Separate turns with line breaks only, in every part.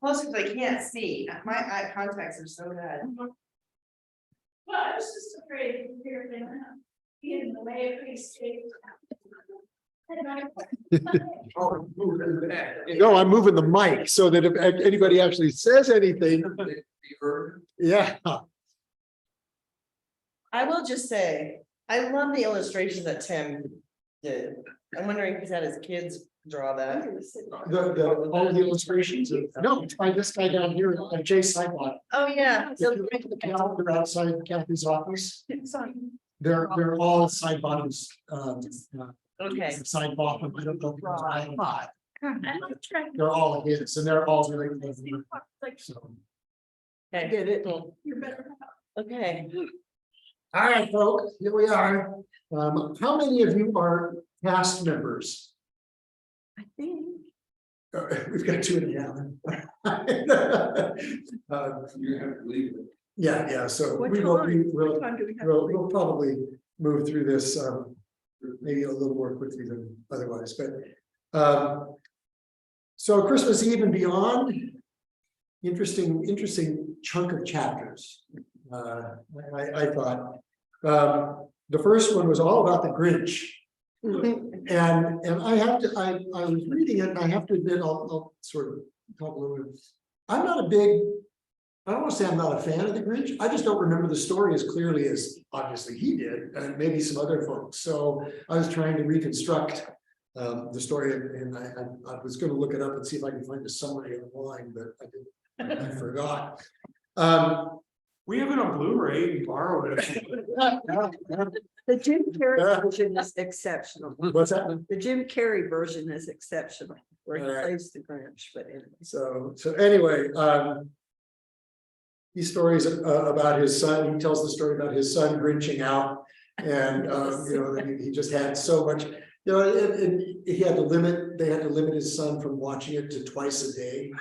close because I can't see. My eye contacts are so bad.
Well, I was just afraid of your thing, be in the way of these states.
No, I'm moving the mic so that if anybody actually says anything, yeah.
I will just say, I love the illustrations that Tim did. I'm wondering if he's had his kids draw that.
All the illustrations, no, it's by this guy down here, Jay Sidewalk.
Oh, yeah.
If you look at the calendar outside Kathy's office, they're all side bottoms,
Okay.
side bottom, I don't know. if it's
Right.
hot.
I'm trying
They're all his, and they're all really.
like,
So,
I get it.
you're better.
Okay.
all right, folks, here we are. How many of you are cast members?
I think.
We've got two and a half.
You have to leave it.
Yeah, so
What
we will,
time? What time do we have? to leave?
we'll probably move through this, maybe a little more quickly than otherwise, but, so Christmas Eve and beyond, interesting chunk of chapters. I thought, the first one was all about the Grinch. And I have to, I was reading it and I have to admit, I'll sort of talk a little bit. I'm not a big, I don't want to say I'm not a fan of the Grinch. I just don't remember the story as clearly as obviously he did, and maybe some other folks. So I was trying to reconstruct the story, and I was going to look it up and see if I can find a summary online, but I didn't. I forgot.
We have it on Blu-ray, you borrow it.
The Jim Carrey version is exceptional.
What's that?
The Jim Carrey version is exceptional, where he
All right.
plays the Grinch, but anyway.
So anyway, these stories about his son, he tells the story about his son grinching out, and you know, he just had so much, you know, and he had to limit, they had to limit his son from watching it to twice a day.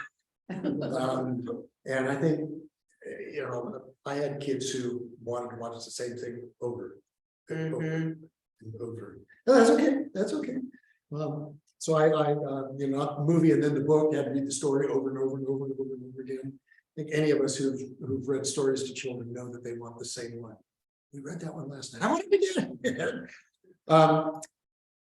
And I think, you know, I had kids who wanted to watch the same thing over and over and over. No, that's okay. That's okay. So I you know, the movie and then the book, had to read the story over and over and over and over and over again. I think any of us who've read stories to children know that they want the same one. We read that one last night. I want to begin.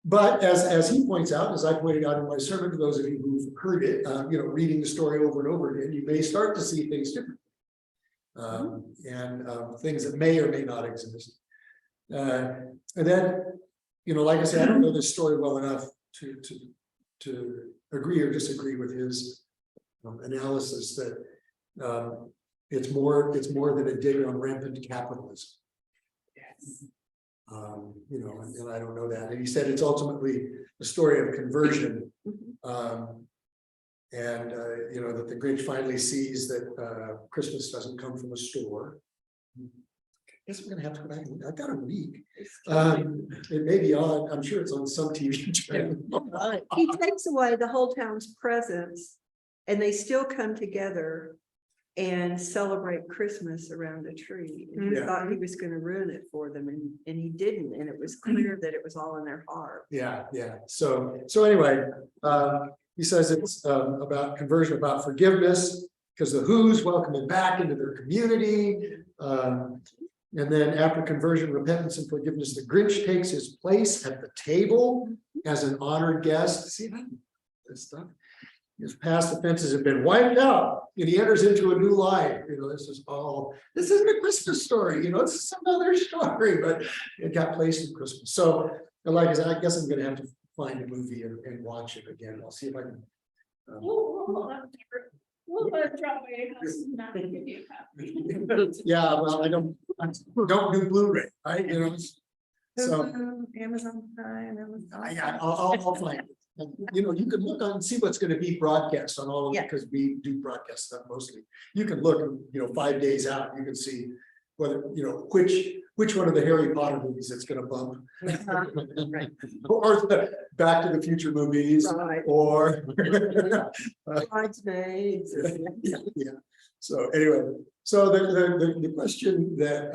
But as he points out, as I pointed out in my sermon, to those of you who've heard it, you know, reading the story over and over again, you may start to see things differently. And things that may or may not exist. And then, you know, like I said, I don't know this story well enough to agree or disagree with his analysis that it's more than a dig on rampant capitalism.
Yes.
You know, and I don't know that. And he said it's ultimately a story of conversion. And you know, that the Grinch finally sees that Christmas doesn't come from a store. I guess we're gonna have to go back. I've got a week. It may be on, I'm sure it's on some TV channel.
He takes away the whole town's presents, and they still come together and celebrate Christmas around the tree. And he
Yeah.
thought he was gonna ruin it for them, and he didn't, and it was clear that it was all in their heart.
Yeah. So anyway, he says it's about conversion, about forgiveness, because the Who's welcome him back into their community. And then after conversion, repentance, and forgiveness, the Grinch takes his place at the table as an honored guest. See that? This stuff. His past offenses have been wiped out, and he enters into a new life. You know, this isn't a Christmas story, you know, this is some other story, but it got placed in Christmas. So, like I said, I guess I'm gonna have to find a movie and watch it again. I'll see if I can.
We'll let it drop by your house and not give you a copy.
Yeah, well, I don't do Blu-ray, right, you know, so.
Amazon Prime,
I'll find it. And, you know, you can look on, see what's gonna be broadcast on all of it,
Yeah.
because we do broadcast stuff mostly. You can look, you know, 5 days out, you can see whether, you know, which one of the Harry Potter movies it's gonna bump.
Right.
Or the Back to the Future movies,
Right.
or.
Bridesmaids.
Yeah. So anyway, so the question that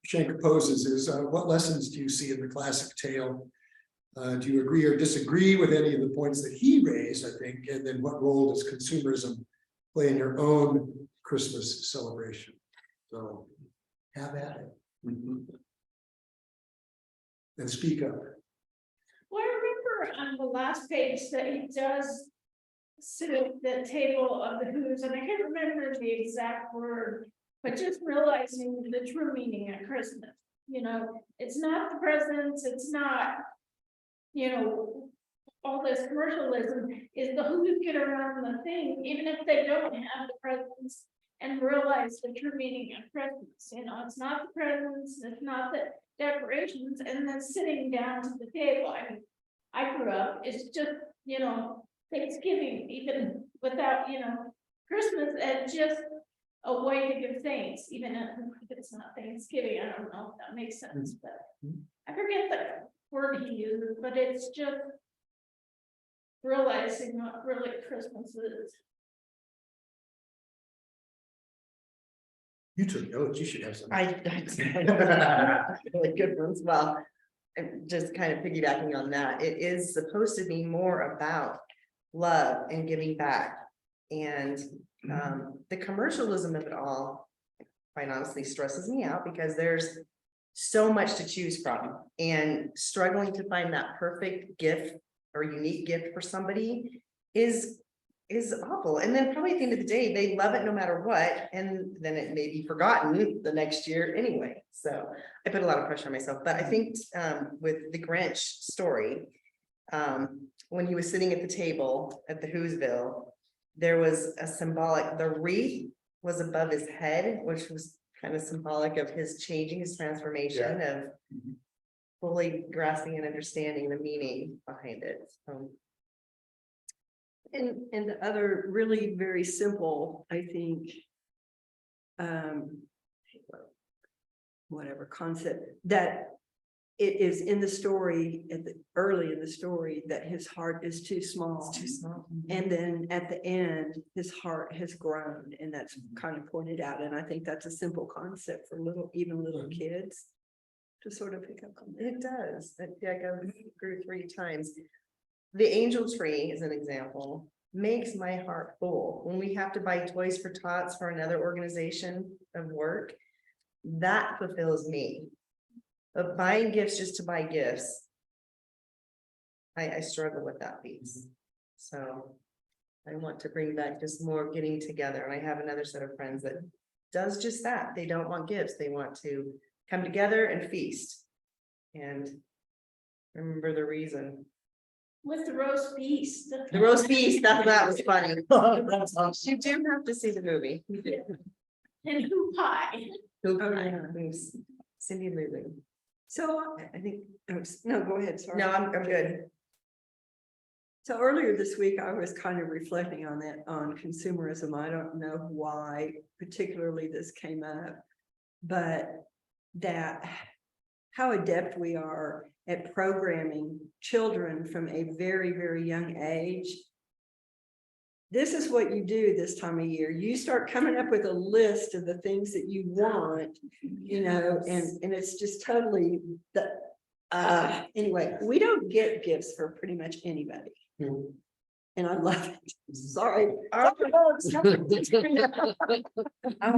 Shanker poses is, what lessons do you see in the classic tale? Do you agree or disagree with any of the points that he raised, I think, and then what role does consumerism plan your own Christmas celebration. So have at it. And speak up.
Well, I remember on the last page that he does sit at the table of the who's, and I can't remember the exact word, but just realizing the true meaning of Christmas. You know, it's not the presents, it's not, you know, all this commercialism, is the who's get around the thing, even if they don't have the presents, and realize the true meaning of Christmas. You know, it's not the presents, it's not the decorations, and then sitting down to the table. I mean, I grew up, it's just, you know, Thanksgiving, even without, you know, Christmas as just a way to give thanks, even if it's not Thanksgiving. I don't know if that makes sense, but I forget the word he uses, but it's just realizing what really Christmas is.
You took notes, you should have some.
Really good ones. Well, and just kind of piggybacking on that, it is supposed to be more about love and giving back. And the commercialism of it all, quite honestly, stresses me out because there's so much to choose from, and struggling to find that perfect gift or unique gift for somebody is awful. And then probably at the end of the day, they love it no matter what, and then it may be forgotten the next year anyway. So I put a lot of pressure on myself, but I think with the Grinch story, when he was sitting at the table at the Whoville, there was a symbolic, the wreath was above his head, which was kind of symbolic of his changing, his transformation of fully grasping and understanding the meaning behind it.
And the other really very simple, I think, whatever concept that it is in the story early in the story that his heart is too small.
It's too small.
And then at the end, his heart has grown, and that's kind of pointed out. And I think that's a simple concept for even little kids to sort of pick up on.
It does. I grew 3 times. The angel tree, as an example, makes my heart full. When we have to buy toys for tots for another organization of work, that fulfills me. But buying gifts just to buy gifts, I struggle with that piece. So I want to bring back just more getting together. And I have another set of friends that does just that. They don't want gifts. They want to come together and feast and remember the reason.
With the roast feast.
The roast feast, that was funny. You do have to see the movie.
And who pie.
Cindy and Lulu.
So I think, no, go ahead, sorry.
No, I'm good.
So earlier this week, I was kind of reflecting on that, on consumerism. I don't know why particularly this came up, but that how adept we are at programming children from a very, very young age. This is what you do this time of year. You start coming up with a list of the things that you want, you know, and it's just totally anyway, we don't get gifts for pretty much anybody. And I love it. Sorry.
I want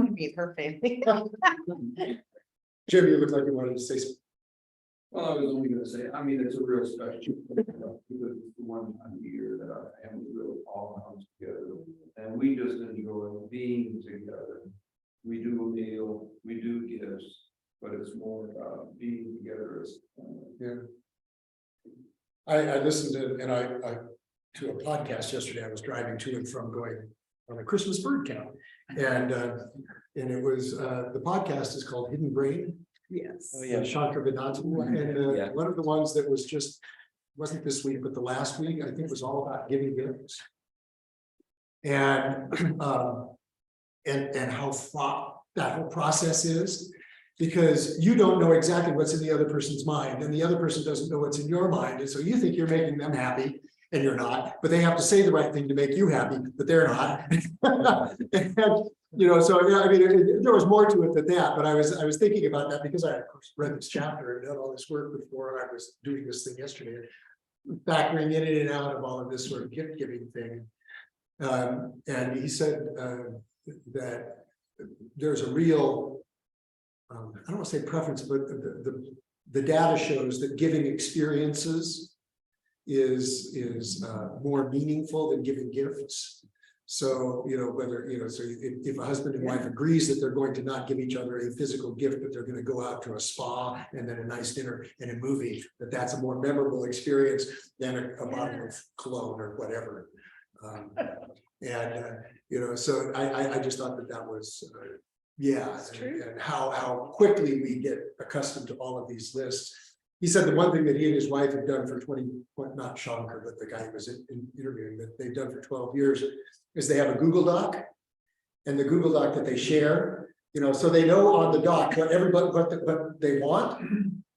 to meet her family.
Jim, you look like you wanted to say something.
Well, I was only gonna say, I mean, it's a real special, because it's the one time a year that our family really all comes together. And we just enjoy being together. We do a meal, we do gifts, but it's more about being together as.
I listened to a podcast yesterday. I was driving to and from going on a Christmas bird count. And it was, the podcast is called Hidden Brain.
Yes.
Shankar Vedantam. And one of the ones that was just, wasn't this week, but the last week, I think was all about giving gifts. And how fraught that whole process is, because you don't know exactly what's in the other person's mind, and the other person doesn't know what's in your mind. And so you think you're making them happy, and you're not, but they have to say the right thing to make you happy, but they're not. And, you know, so I mean, there was more to it than that, but I was thinking about that because I, of course, read this chapter and done all this work before I was doing this thing yesterday, factoring in and out of all of this sort of gift giving thing. And he said that there's a real, I don't want to say preference, but the data shows that giving experiences is more meaningful than giving gifts. So, whether, so if a husband and wife agrees that they're going to not give each other a physical gift, but they're going to go out to a spa and then a nice dinner and a movie, that's a more memorable experience than a bottle of cologne or whatever. So I just thought that was, and how quickly we get accustomed to all of these lists. He said the one thing that he and his wife have done for 20, not Shankar, but the guy who was interviewing, that they've done for 12 years, is they have a Google Doc, and the Google Doc that they share, so they know on the doc what everybody, what they want.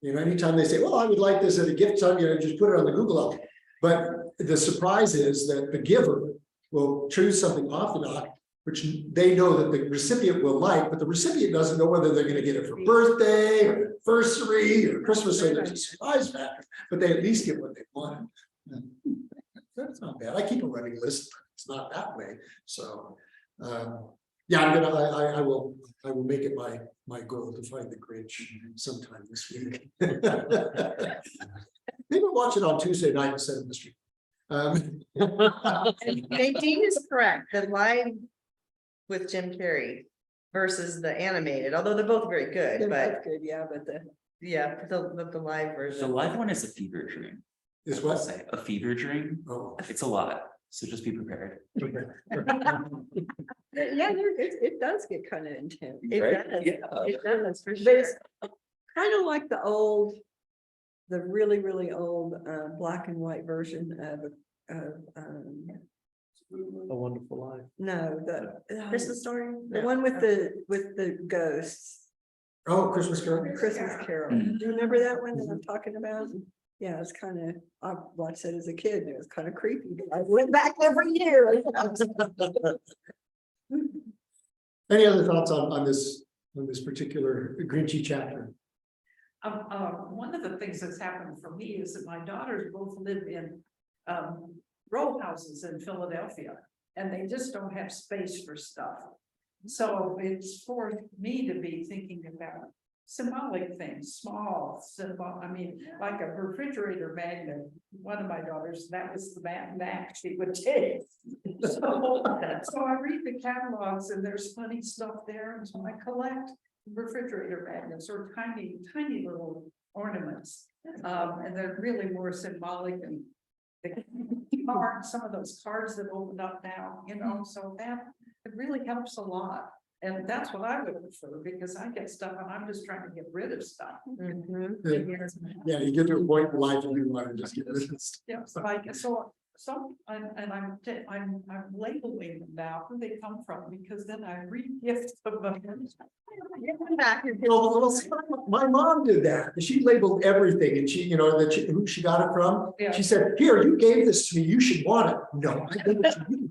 Anytime they say, well, I would like this at a gift time, just put it on the Google Doc. But the surprise is that the giver will choose something off the doc, which they know that the recipient will like, but the recipient doesn't know whether they're going to get it for birthday or anniversary or Christmas, so there's a surprise factor, but they at least get what they want. That's not bad. I keep a running list. It's not that way. So I will make it my goal to find the Grinch sometime this week. Maybe watch it on Tuesday night instead of the street.
Nadine is correct, the live with Jim Carrey versus the animated, although they're both very good,
They're
but
both good, but
the live version.
The live one is a fever dream.
Is
I will
what?
say, a fever dream.
Oh,
It's a lot, so just be prepared.
okay.
it does get kind of intense.
It
Right?
does,
Yeah.
it does, for
But
sure.
it's kind of like the really, really old black and white version of
A Wonderful Life.
no,
Christmas Story?
the one with the ghosts,
Oh, Christmas Carol.
Christmas Carol. Do you remember that one that I'm talking about? Yeah, it's kind of, I watched it as a kid and it was kind of creepy. I went back every year.
Any other thoughts on this particular Grinchy chapter?
One of the things that's happened for me is that my daughters both live in row houses in Philadelphia, and they just don't have space for stuff. So it's forced me to be thinking about symbolic things, small symbol. I mean, like a refrigerator magnet. One of my daughters, that was the back she would take. So I read the catalogs and there's funny stuff there, and so I collect refrigerator magnets or tiny little ornaments. And they're really more symbolic, and the cards, some of those cards that open up now, so that it really helps a lot. And that's what I would prefer, because I get stuff and I'm just trying to get rid of stuff.
Yeah, you get to a point in life and you want to just get rid of it.
Yeah, I'm labeling them now who they come from, because then I re-gift them.
My mom did that. She labeled everything, and she, who she got it from.
Yeah.
She said, "Here, you gave this to me. You should want it." No, I gave it to you.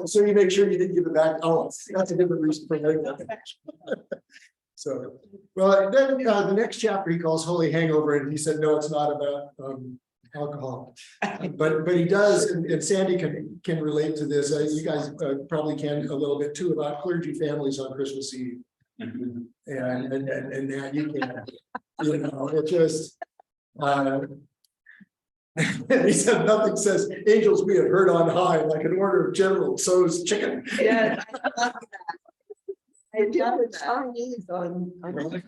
So you make sure you didn't give it back. Oh, that's a different reason for that. So, well, then the next chapter he calls Holy Hangover, and he said, no, it's not about alcohol. But he does, and Sandy can relate to this. You guys probably can a little bit too, about clergy families on Christmas Eve. And that you can, it just he said, nothing says angels we have heard on high like an order of General Tso's chicken.
Yeah.
I did the Chinese on. Okay.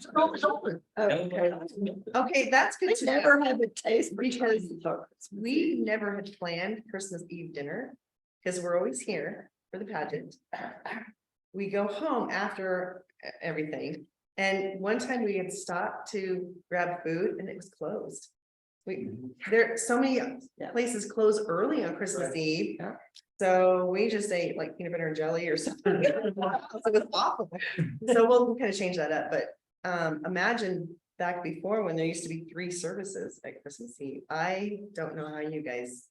Okay, that's good to
Never
know,
had the taste
because
because
we never had planned Christmas Eve dinner, because we're always here for the pageant. We go home after everything, and one time we had stopped to grab food and it was closed. There, so many places close early on Christmas Eve.
Yeah.
So we just ate like peanut butter and jelly or something. It was awful. So we'll kind of change that up, but imagine back before when there used to be 3 services at Christmas Eve. I don't know how you guys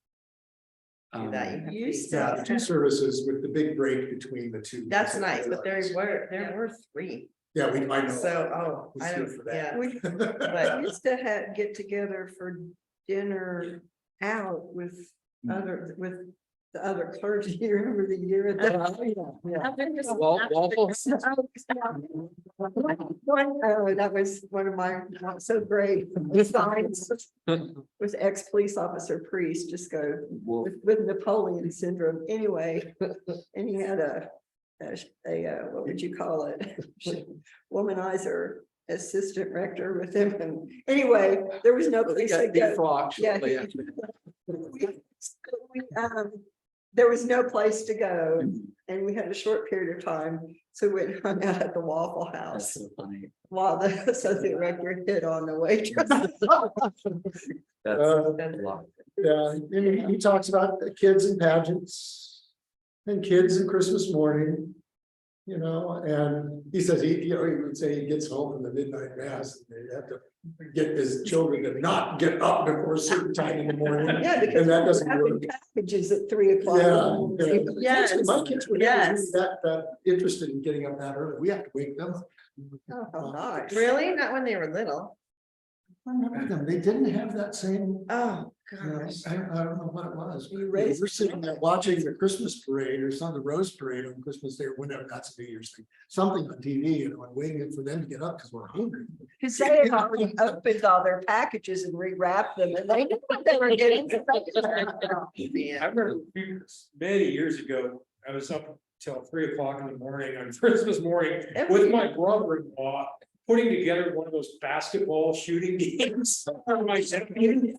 do that. You have to
used
be-
Yeah, 2 services with the big break between the 2.
That's nice, but there were 3.
Yeah, I know.
So,
Was
I
here
don't,
for that.
yeah.
we
But
used to get together for dinner out with the other clergy. You remember the year that?
Waffles.
Oh, that was one of my not so great signs. Was ex-police officer priest, just go
Well,
with Napoleon syndrome anyway. And he had a what would you call it? Womanizer assistant rector with him. And anyway, there was no place to go. Yeah. There was no place to go and we had a short period of time. So we went and hung out at the Waffle
that's
House
so funny.
while the associate rector hit on the waitress.
That's a lot.
Yeah, and he talks about the kids and pageants and kids and Christmas morning. You know, and he says he would say he gets home from the midnight mass and they have to get his children to not get up before a certain time in the morning.
Yeah, because
And that doesn't
having
work.
packages at 3 o'clock.
Yeah.
Yes.
My kids were
Yes.
that interested in getting up that early. We have to wake them up.
Oh, nice.
Really? Not when they were little.
I remember them. They didn't have that same.
Oh,
You know,
gosh.
I don't know what it was.
You raised-
We're sitting there watching the Christmas parade or some of the Rose Parade on Christmas Day or whenever that's a New Year's thing. Something on TV, you know, and waiting for them to get up because we're hungry.
Because they had already opened all their packages and rewrapped them and they knew what they were getting.
I remember many years ago, I was up till 3 o'clock in the morning on Christmas morning with my brother-in-law. Putting together one of those basketball shooting games. for my nephew.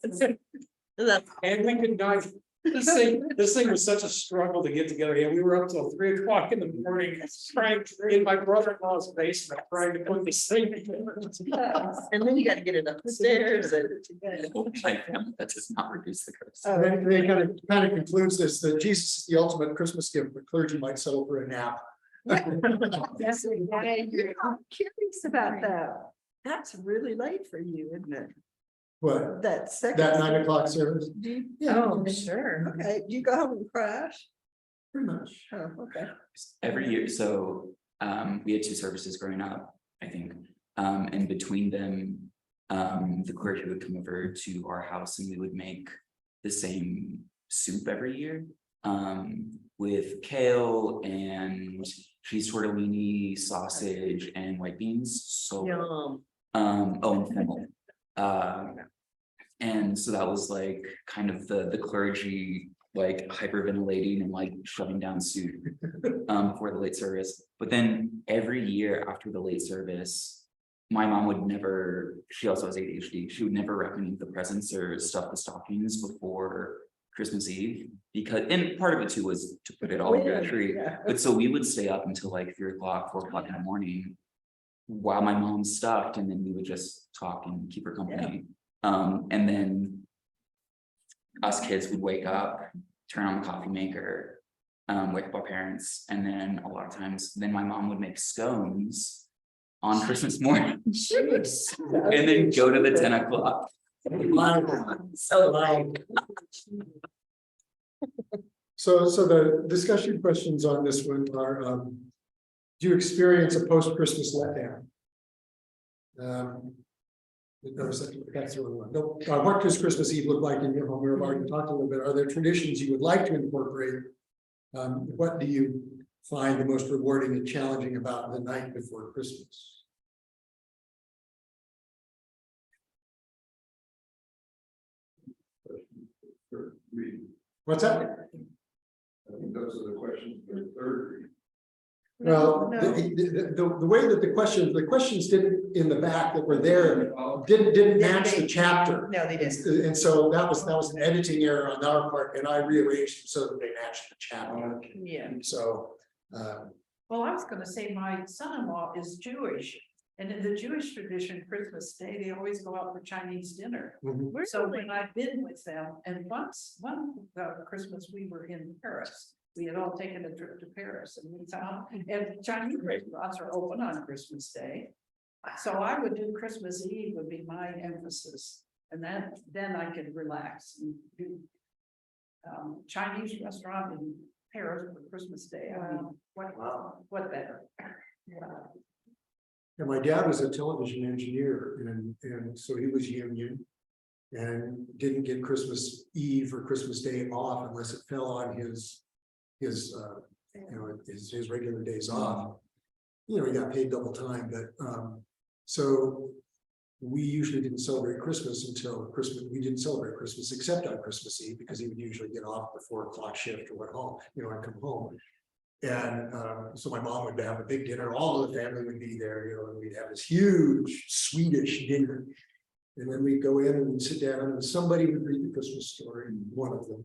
And we could not, this thing was such a struggle to get together. Yeah, we were up till 3 o'clock in the morning, trying in my brother-in-law's basement, trying to put this thing together.
And then you got to get it upstairs and.
My family, that does not reduce the curse.
And then kind of concludes this, that Jesus is the ultimate Christmas gift, but clergy might settle for a nap.
Yes, I'm curious about that. That's really late for you, isn't it?
What,
That second.
that 9 o'clock service?
Do you-
Oh, sure.
Okay, do you go home and crash?
Pretty much.
Oh, okay.
Every year, so we had 2 services growing up, I think. And between them, the clergy would come over to our house and we would make the same soup every year. With kale and cheese tortellini, sausage and white beans. So
Yum.
and fennel. And so that was like kind of the clergy like hyperventilating and like shoving down soup before the late service. But then every year after the late service, my mom would never, she also has ADHD, she would never recommend the presents or stuff the stockings before Christmas Eve, because, and part of it too was to put it all under the tree.
Yeah.
But so we would stay up until like 3 o'clock, 4 o'clock in the morning while my mom stuffed, and then we would just talk and keep her company. And then us kids would wake up, turn on the coffee maker, wake up our parents, and then a lot of times, then my mom would make scones on Christmas morning. And then go to the 10 o'clock. So
Wow. So the discussion questions on this one are, do you experience a post-Christmas letdown? That's the other one. No, what does Christmas Eve look like in your home? We've already talked a little bit. Are there traditions you would like to incorporate? What do you find the most rewarding and challenging about the night before Christmas? What's that?
I think those are the questions for the third reading.
Well,
No.
the way that the questions didn't in the back that were there didn't match the chapter.
No, they didn't.
And so that was an editing error on our part, and I rearranged them so that they matched the chapter.
Yeah.
So,
Well, I was gonna say my son-in-law is Jewish, and in the Jewish tradition, Christmas Day, they always go out for Chinese dinner.
mhm.
So when I've been with them, and one Christmas, we were in Paris. We had all taken a trip to Paris and we found, and Chinese restaurants are open on Christmas Day. So I would do Christmas Eve would be my emphasis, and then I could relax and do. Chinese restaurant in Paris for Christmas Day, I mean, what better?
And my dad was a television engineer, and so he was union. and didn't get Christmas Eve or Christmas Day off unless it fell on his regular days off. He got paid double time, but so we usually didn't celebrate Christmas until Christmas. We didn't celebrate Christmas except on Christmas Eve because he would usually get off the 4 o'clock shift or went home, and come home. And so my mom would have a big dinner, all of the family would be there, and we'd have this huge Swedish dinner. And then we'd go in and sit down and somebody would read the Christmas story, one of them.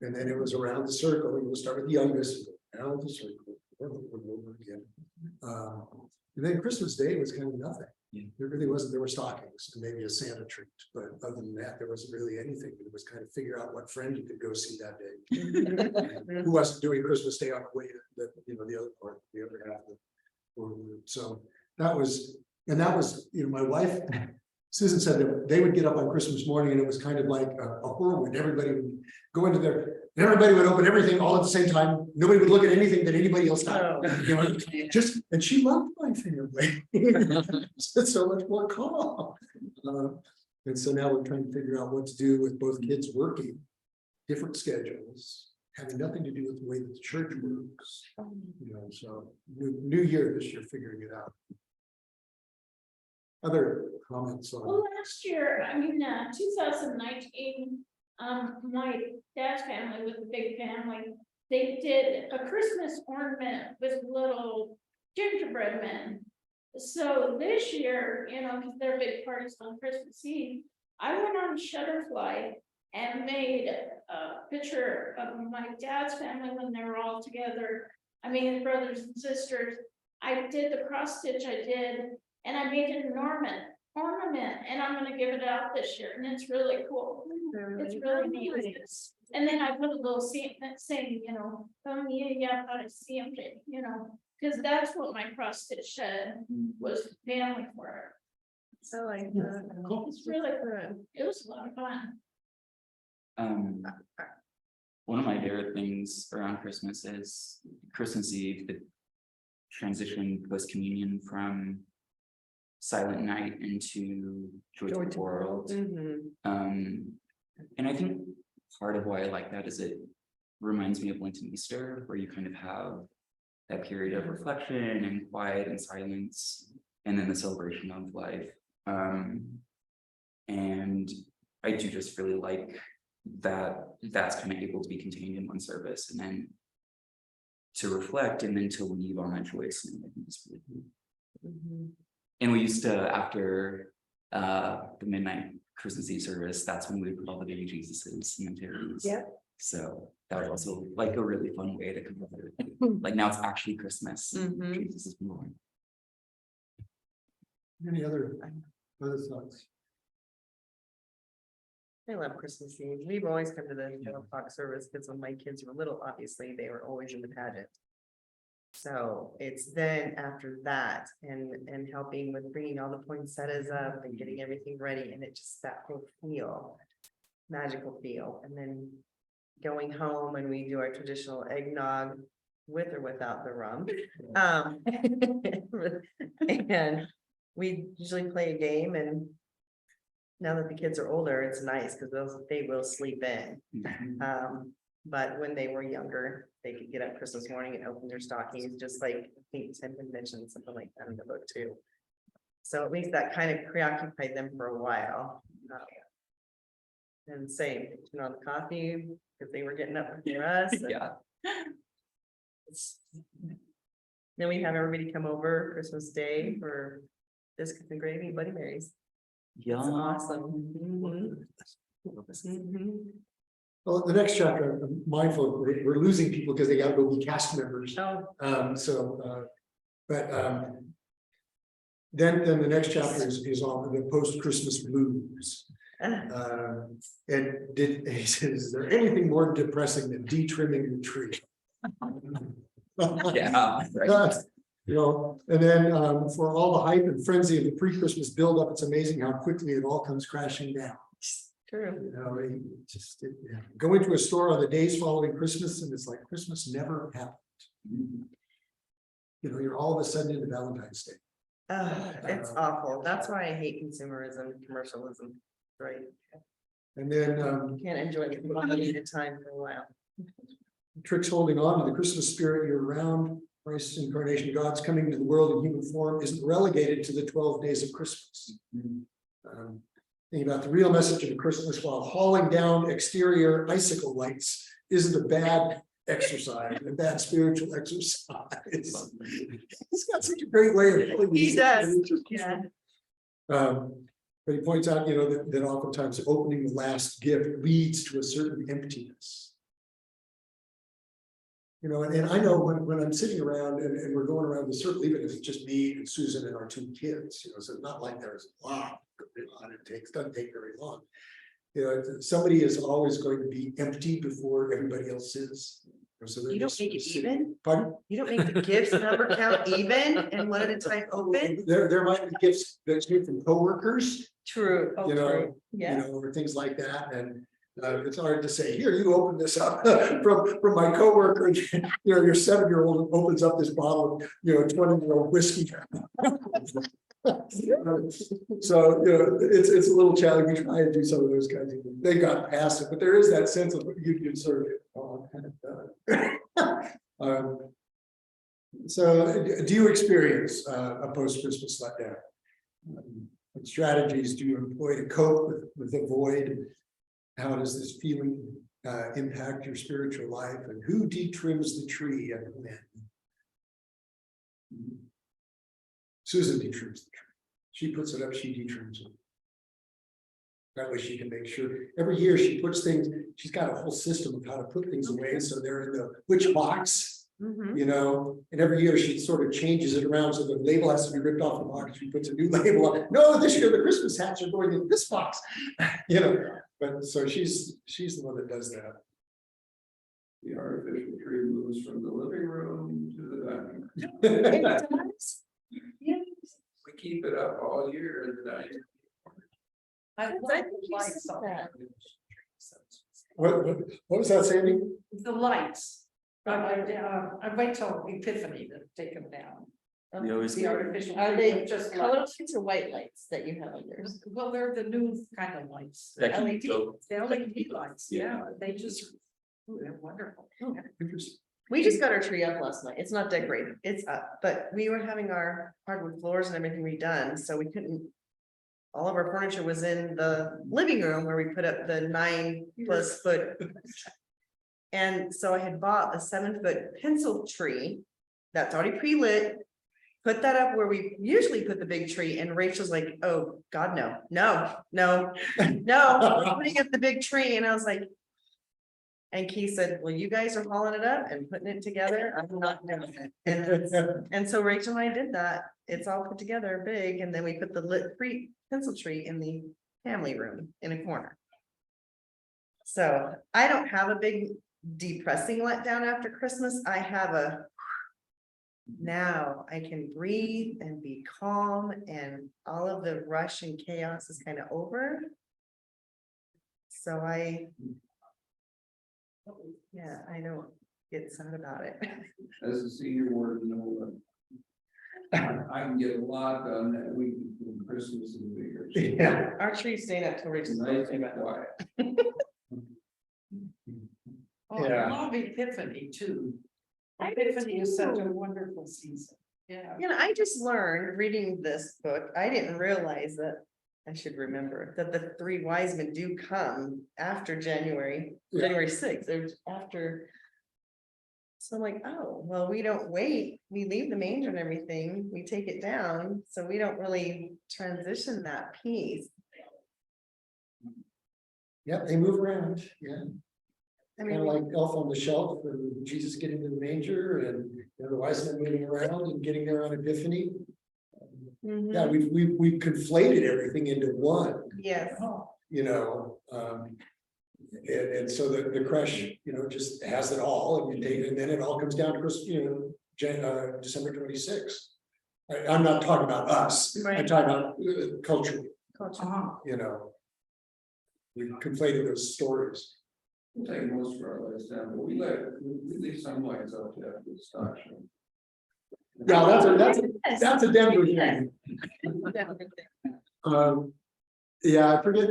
And then it was around the circle, and we'll start with the youngest, around the circle, over again. And then Christmas Day was kind of nothing.
Yeah.
There really wasn't, there were stockings and maybe a Santa treat, but other than that, there wasn't really anything. It was kind of figure out what friend you could go see that day. Who wasn't doing Christmas Day on the way to the other part, the other half of the world. So that was, my wife, Susan said that they would get up on Christmas morning and it was kind of like a whirlwind. Everybody would go into there, and everybody would open everything all at the same time. Nobody would look at anything that anybody else had. And she loved my family. It's so much more calm. And so now we're trying to figure out what to do with both kids working, different schedules, having nothing to do with the way that the church works. So new year this year, figuring it out. Other comments on?
Well, last year, 2019, my dad's family was a big family. They did a Christmas ornament with little gingerbread men. So this year, because their big parties on Christmas Eve, I went on Shutterfly and made a picture of my dad's family when they were all together. His brothers and sisters. I did the cross stitch I did, and I made an ornament, and I'm gonna give it out this year, and it's really cool. It's really neat. And then I put a little saying, I see them, because that's what my cross stitch said was family for.
So like that.
It's really good. It was a lot of fun.
One of my favorite things around Christmas is Christmas Eve, the transition post communion from Silent Night into Joy to the World. And I think part of why I like that is it reminds me of Lent and Easter, where you kind of have that period of reflection and quiet and silence, and then the celebration of life. And I do just really like that that's kind of able to be contained in one service, and then to reflect and then to leave on that joyous note. I think is really cool. And we used to, after the midnight Christmas Eve service, that's when we put all the baby Jesuses in the cemeteries. So that was also like a really fun way to come together. Like now it's actually Christmas. Jesus is born.
Any other thoughts?
I love Christmas Eve. We've always come to the 12 o'clock service because when my kids were little, obviously they were always in the pageant. So it's then after that and helping with bringing all the poinsettias up and getting everything ready, and it just that whole feel, magical feel, and then going home and we do our traditional eggnog with or without the rum. And we usually play a game, and now that the kids are older, it's nice because they will sleep in. But when they were younger, they could get up Christmas morning and open their stockings, just like I think Tim had mentioned something like that in the book too. So at least that kind of preoccupied them for a while. And same, turn on the coffee because they were getting up for us.
Yeah.
Then we have everybody come over Christmas Day for biscuits and gravy, Bloody Marys.
Yeah.
It's awesome.
Well, the next chapter, I'm mindful, we're losing people because they gotta go be cast members. Then the next chapter is on the post-Christmas blues. And he says, is there anything more depressing than de-trimming the tree?
Yeah. Right.
And then for all the hype and frenzy of the pre-Christmas buildup, it's amazing how quickly it all comes crashing down.
True.
Go into a store on the days following Christmas and it's like Christmas never happened. You're all of a sudden into Valentine's Day.
It's awful. That's why I hate consumerism, commercialism. Right,
And then,
you can't enjoy it one at a time for a while.
Tricks holding on to the Christmas spirit year round. Christ's incarnation, God's coming to the world in human form isn't relegated to the 12 days of Christmas. Thinking about the real message of Christmas while hauling down exterior icicle lights isn't a bad exercise, a bad spiritual exercise. He's got such a great way of pulling
He
these
does,
things.
yeah.
But he points out, that oftentimes opening the last gift leads to a certain emptiness. And I know when I'm sitting around and we're going around the circle, even if it's just me and Susan and our 2 kids, so it's not like there's a lot going on. Doesn't take very long. Somebody is always going to be empty before everybody else is. So
You don't make it even?
Pardon?
You don't make the gifts number count even and one at a time open?
There might be gifts that came from coworkers,
True, oh,
You know,
true, yeah.
or things like that, and it's hard to say, here, you open this up from my coworker. Your 7-year-old opens up this bottle of 20-year-old whiskey. So it's a little challenging. We try to do some of those kinds of things. They got past it, but there is that sense of you sort of so do you experience a post-Christmas letdown? What strategies do you employ to cope with the void? How does this feeling impact your spiritual life? And who detrims the tree and when? Susan detrims the tree. She puts it up, she detrims it. That way she can make sure every year she puts things, she's got a whole system of how to put things away. So they're in the which box. And every year she sort of changes it around so the label has to be ripped off the box. She puts a new label on. No, this year the Christmas hats are going in this box. But so she's the one that does that.
The artificial tree moves from the living room to the dining room. We keep it up all year in the dining room.
I like the lights on that.
What was that, Sandy?
The lights. I wait till Epiphany to take them down.
We always
The artificial.
Are
tree,
they
just
color
lights?
lights or white lights that you have on yours?
Well, they're the new kind of lights.
that can
LED.
go.
The LED lights,
Yeah.
yeah, they just, ooh, they're wonderful.
Interesting.
We just got our tree up last night. It's not decorated, it's up, but we were having our hardwood floors and everything redone, so we couldn't. All of our furniture was in the living room where we put up the 9+ foot. And so I had bought a 7-foot pencil tree that's already pre-lit. Put that up where we usually put the big tree, and Rachel's like, oh, God, no, we're putting up the big tree, and I was like. And Keith said, well, you guys are hauling it up and putting it together, I'm not doing it. And so Rachel and I did that, it's all put together big, and then we put the lit pencil tree in the family room in a corner. So I don't have a big depressing letdown after Christmas. I have a. Now I can breathe and be calm, and all of the rush and chaos is kind of over. So yeah, I don't get sad about it.
As a senior warden, I can get a lot done that week between Christmas and New Year's.
Yeah.
Our tree's staying up till Rachel's
Nice
birthday,
and
but
quiet.
Oh,
Yeah.
I love Epiphany too.
I do
Epiphany is such a
too.
wonderful season, yeah.
I just learned reading this book, I didn't realize that. I should remember that the 3 wise men do come after January
Yeah.
6th, they're after. So I'm like, oh, well, we don't wait, we leave the manger and everything, we take it down, so we don't really transition that piece.
Yep, they move around, yeah.
I
Kind of
mean,
like Elf on the Shelf and Jesus getting to the manger and the wise men moving around and getting there on Epiphany.
mhm,
Yeah, we've conflated everything into one,
yes,
and so the crush, just has it all, and you take it, and then it all comes down to Christmas, December 26th. I'm not talking about us, I'm
Right.
talking about culturally,
Uh-huh.
we conflated those stories.
We'll take most of our lights down, but we leave some lights up to have good stock show.
Yeah,
Yes.
that's a Denver thing. Yeah, I forget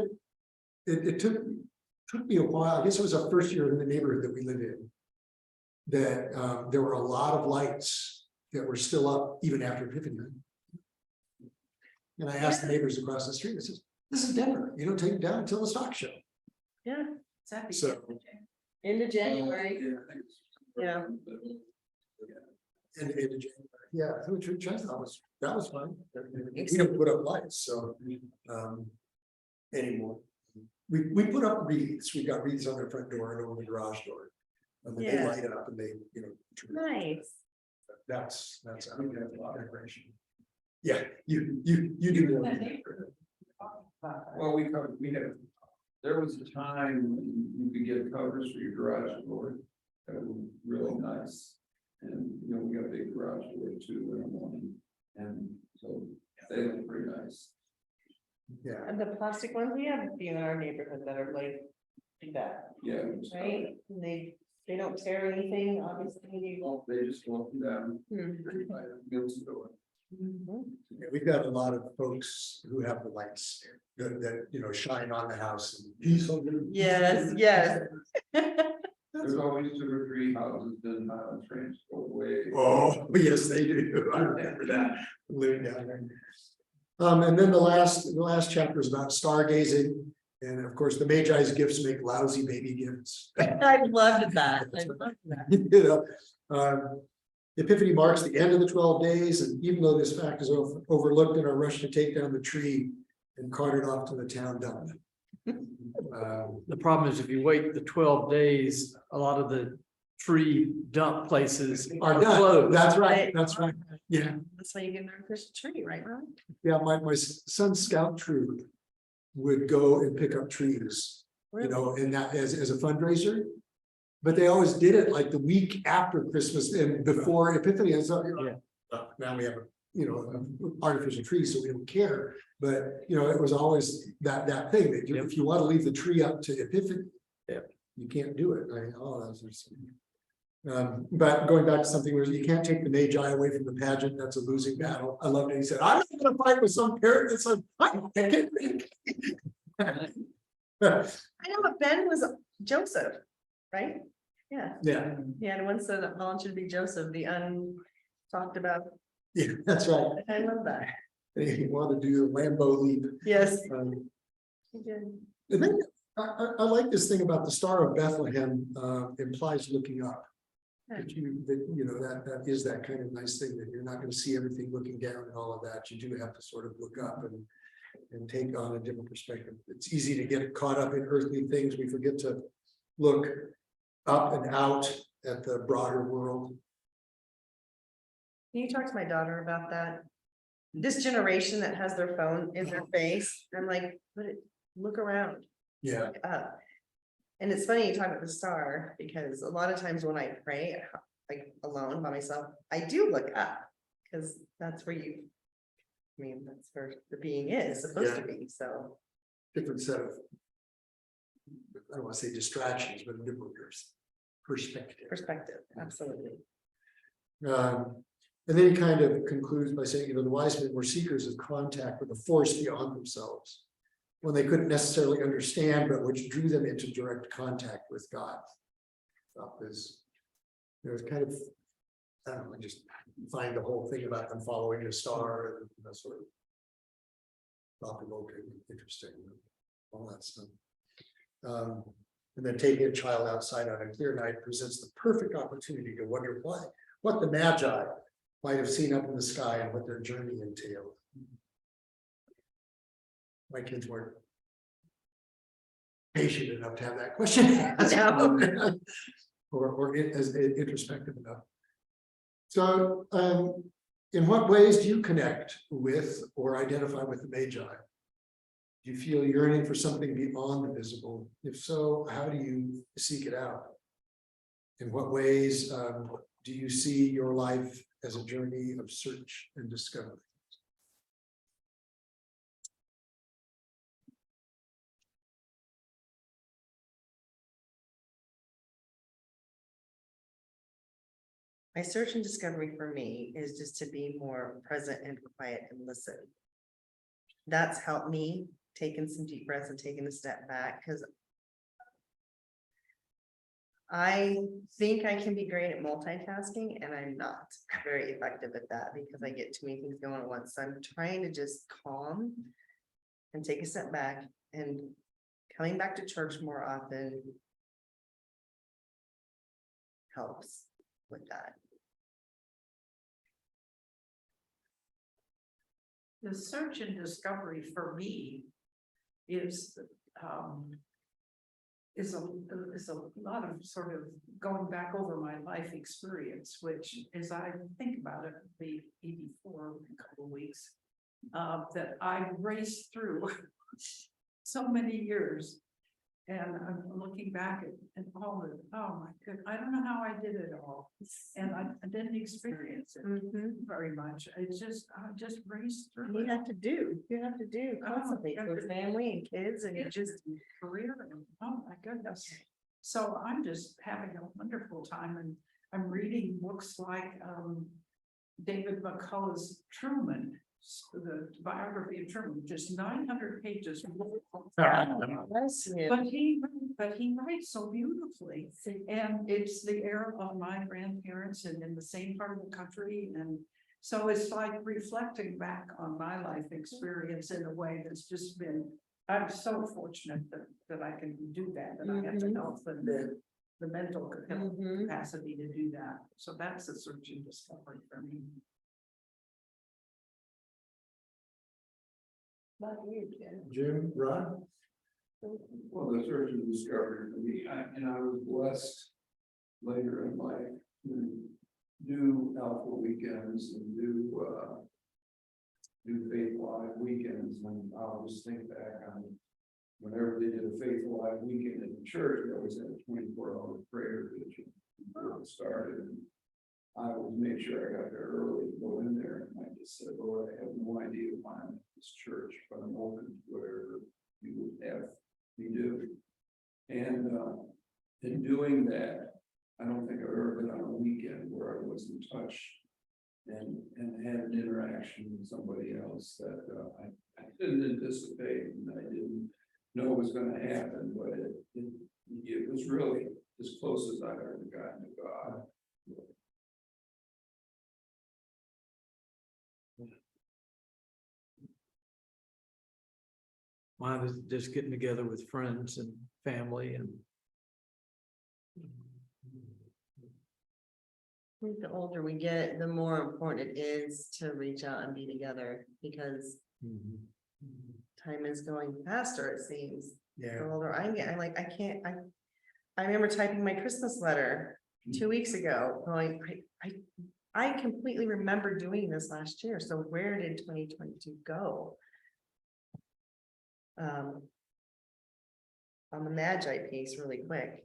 it took me a while, I guess it was our first year in the neighborhood that we live in. That there were a lot of lights that were still up even after Epiphany. And I asked the neighbors across the street, I says, this is Denver, you don't take them down until the stock show.
Yeah,
So,
into January, yeah.
and January, yeah, which I thought was, that was fun. We don't put up lights, so, anymore. We put up wreaths, we got wreaths on their front door and over the garage door. And then they
Yeah.
light up and they, you know.
Nice.
That's, I mean, that's a lot of decoration. Yeah, you do.
Well, we had, there was a time when you could get covers for your garage door that were really nice. And, you know, we got a big garage door too in the morning, and so they look pretty nice.
Yeah,
And the plastic ones, we have a few in our neighborhood that are like that,
Yeah.
right? And they don't tear anything, obviously.
They just go up and down.
Mhm.
Build store.
yeah, we've got a lot of folks who have the lights that, you know, shine on the house. And
Yes, yes.
There's always 2 or 3 houses in Highland Ranch go away.
Oh, yes, they do. I remember that, living down there. And then the last chapter is about stargazing. And of course, the Magi's gifts make lousy baby gifts.
I loved that. I loved that.
You know, Epiphany marks the end of the 12 days, and even though this fact is overlooked in our rush to take down the tree and cart it off to the town dump.
The problem is if you wait the 12 days, a lot of the tree dump places
Are
are
done.
closed.
That's right, that's right. Yeah,
That's why you get an artificial tree, right, Ron?
yeah, my son's scout troop would go and pick up trees, you know, and that as a fundraiser. But they always did it like the week after Christmas and before Epiphany, and so, you know, now we have a, you know, an artificial tree, so we don't care. But, you know, it was always that thing that if you want to leave the tree up to Epiphany. You can't do it. I mean, oh, that's just. But going back to something where you can't take the Magi away from the pageant, that's a losing battle. I loved it. He said, I'm not gonna fight with some parent that said, I can't.
I know, but Ben was Joseph, right? Yeah,
Yeah,
yeah, and one said that Holland should be Joseph, the talked about.
yeah, that's right.
I love that.
He wanted to do the Lambo leap.
Yes.
He And then I like this thing about the Star of Bethlehem implies looking up. That you know, that is that kind of nice thing that you're not going to see everything looking down and all of that. You do have to sort of look up and take on a different perspective. It's easy to get caught up in earthly things. We forget to look up and out at the broader world.
Can you talk to my daughter about that? This generation that has their phone in their face, I'm like, look around.
Yeah.
Look up. And it's funny you talk about the star, because a lot of times when I pray, like alone by myself, I do look up, because that's where that's where the being is supposed to be, so.
Different set of, I don't want to say distractions, but a different perspective.
Absolutely.
And then he kind of concludes by saying, you know, the wise men were seekers of contact with a force beyond themselves, when they couldn't necessarily understand, but which drew them into direct contact with God. That was, you know, it's kind of, I don't know, I just find the whole thing about them following a star and that sort of thought-provoking, interesting, all that stuff. And then taking a child outside on a clear night presents the perfect opportunity to wonder what the Magi might have seen up in the sky and what their journey entailed. My kids weren't patient enough to have that question asked, or as introspective enough. So, in what ways do you connect with or identify with the Magi? Do you feel yearning for something beyond the visible? If so, how do you seek it out? In what ways do you see your life as a journey of search and discovery?
My search and discovery for me is just to be more present and quiet and listen. That's helped me taken some deep breaths and taken a step back, because I think I can be great at multitasking, and I'm not very effective at that because I get too many things going at once. So I'm trying to just calm and take a step back, and coming back to church more often helps with that.
The search and discovery for me is, is a lot of sort of going back over my life experience, which, as I think about it, will be 84 in a couple of weeks, that I raced through so many years. And I'm looking back at all the, oh my goodness, I don't know how I did it all. And I didn't experience it very much. I just raced through
You
it.
have to do constantly
Oh,
for family and kids, and you just,
Career, and oh my goodness. So I'm just having a wonderful time, and I'm reading books like David McCullough's Truman, the biography of Truman, just 900 pages. But he writes so beautifully, and it's the era of my grandparents and in the same part of the country, and so it's like reflecting back on my life experience in a way that's just been, I'm so fortunate that I can do that, that I have the health and the mental capacity to do that. So that's a search and discovery for me.
Jim, Ron?
Well, the search and discovery for me, I was blessed later in life to do Alpha weekends and do Faith Live weekends, and I always think back on whenever they did a Faith Live weekend in the church, they always had a 24-hour prayer vigil before it started. And I would make sure I got there early to go in there, and I just said, Lord, I have no idea why I'm at this church, but I'm open to whatever you would have me do. And in doing that, I don't think I've ever been on a weekend where I wasn't touched and had an interaction with somebody else that I didn't anticipate and I didn't know was going to happen, but it was really as close as I've ever gotten to God.
Mine was just getting together with friends and family and.
I think the older we get, the more important it is to reach out and be together, because time is going faster, it seems.
Yeah.
The older I get, I remember typing my Christmas letter 2 weeks ago, going, I completely remember doing this last year, so where did 2022 go? On the Magi piece, really quick,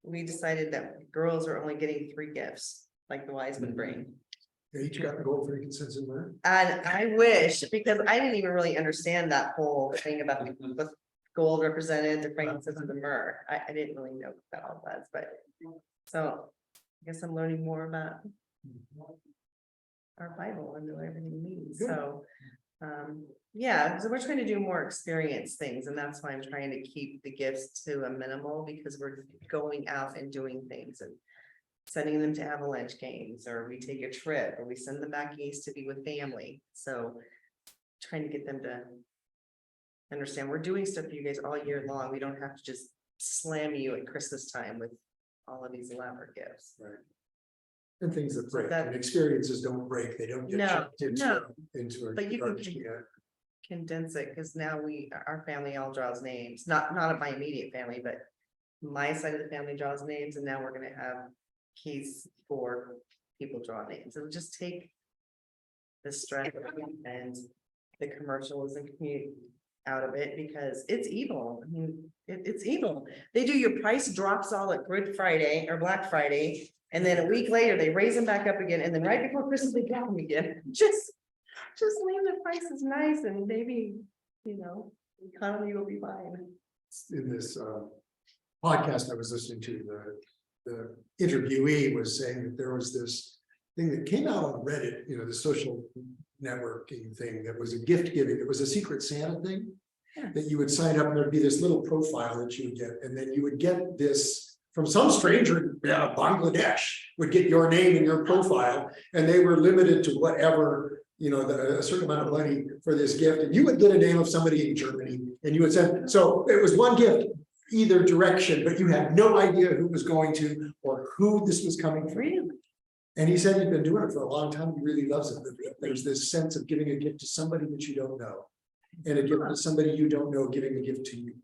we decided that girls are only getting 3 gifts, like the wise men bring.
They each got the gold, frankincense, and myrrh.
And I wish, because I didn't even really understand that whole thing about the gold represented, the frankincense and the myrrh. I didn't really know what that all was, but so I guess I'm learning more about our Bible and what everything means.
Good.
So yeah, so we're trying to do more experience things, and that's why I'm trying to keep the gifts to a minimal, because we're going out and doing things and sending them to avalanche games, or we take a trip, or we send them back east to be with family. So trying to get them to understand we're doing stuff for you guys all year long. We don't have to just slam you at Christmas time with all of these elaborate gifts.
Right. And things that break,
that-
and experiences don't break, they don't get
No,
chucked
no.
into a
But you can
garbage can.
condense it, because now our family all draws names, not my immediate family, but my side of the family draws names, and now we're gonna have keys for people draw names. It'll just take the stress and the commercialism out of it, because it's evil. I mean, it's evil. They do your price drops all at Good Friday or Black Friday, and then a week later they raise them back up again, and then right before Christmas they drop them again. Just leave the prices nice, and maybe, the economy will be fine.
In this podcast I was listening to, the interviewee was saying that there was this thing that came out on Reddit, the social networking thing, that was a gift giving. It was a Secret Santa thing. that you would sign up and there'd be this little profile that you would get, and then you would get this from some stranger in Bangladesh would get your name and your profile, and they were limited to whatever, a certain amount of money for this gift, and you would get a name of somebody in Germany, and you would send, so it was one gift, either direction, but you had no idea who was going to, or who this was coming from.
Really?
And he said he'd been doing it for a long time, he really loves it, there's this sense of giving a gift to somebody that you don't know, and a gift to somebody you don't know, giving a gift to you.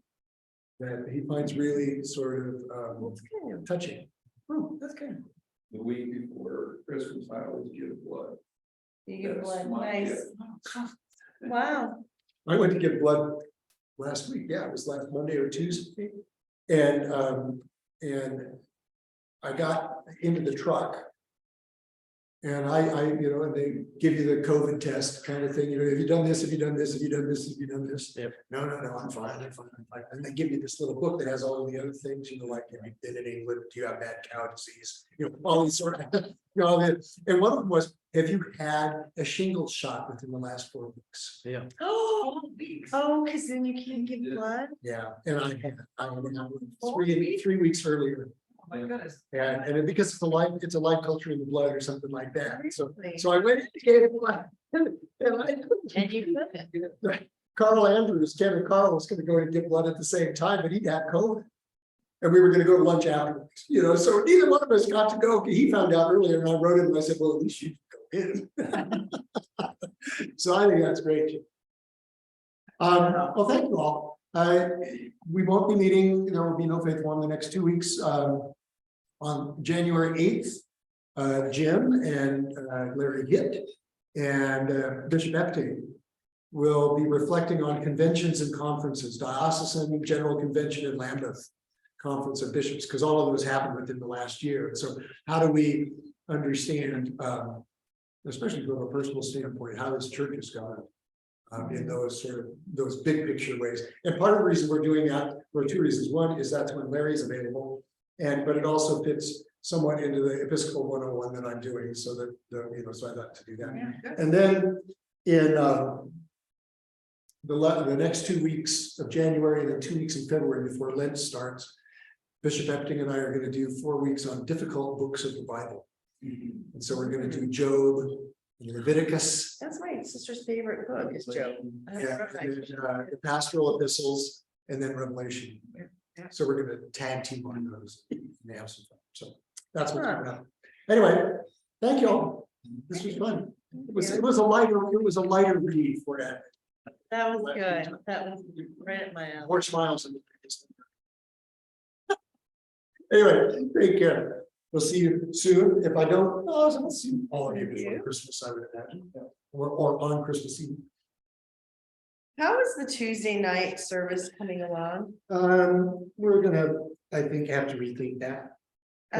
That he finds really sort of touching. Oh, that's good.
The week before Christmas, I always give blood.
You give
That's
blood,
my
nice,
gift.
wow.
I went to give blood last week, yeah, it was last Monday or Tuesday. And I got into the truck. And and they give you the COVID test kind of thing, have you done this, have you done this, have you done this, have you done this?
Yep.
No, I'm fine. And they give you this little book that has all of the other things, like, have you been in England, do you have mad cow disease? All these sort of, and one of them was, have you had a shingles shot within the last 4 weeks?
Yeah.
Oh, because then you can't give blood?
Yeah, and I had 3 weeks earlier.
Oh my goodness.
And because it's a life culture in the blood or something like that.
Really?
So I went to get blood. And
And you couldn't.
Carl Andrews, Ken and Carl was gonna go and get blood at the same time, but he had COVID. And we were gonna go to lunch afterwards, so neither one of us got to go. He found out earlier and I wrote him and I said, well, at least you go in. So I think that's great. Well, thank you all. We won't be meeting, there will be no Faith Forum the next 2 weeks. On January 8th, Jim and Larry Gitt and Bishop Epting will be reflecting on conventions and conferences, diocesan general convention in Lambeth, conference of bishops, because all of those happened within the last year. So how do we understand, especially from a personal standpoint, how this church has gone in those big picture ways? And part of the reason we're doing that for 2 reasons. One is that's when Larry's available. But it also fits somewhat into the Episcopal 101 that I'm doing, so that so I'd like to do that.
Yeah,
And then in the next 2 weeks of January and then 2 weeks in February before Lent starts, Bishop Epting and I are going to do 4 weeks on difficult books of the Bible. And so we're going to do Job and Leviticus.
That's my sister's favorite book is Job.
Yeah, the pastoral epistles, and then Revelation. So we're gonna tag team on those and have some fun. So that's what's going on. Anyway, thank you all. This was fun. It was a lighter read for that.
That was good, that was right at my alley.
More smiles in the face. Anyway, take care. We'll see you soon. If I don't, I'll see all of you before Christmas, I would imagine, or on Christmas Eve.
How is the Tuesday night service coming along?
We're gonna, I think, have to rethink that.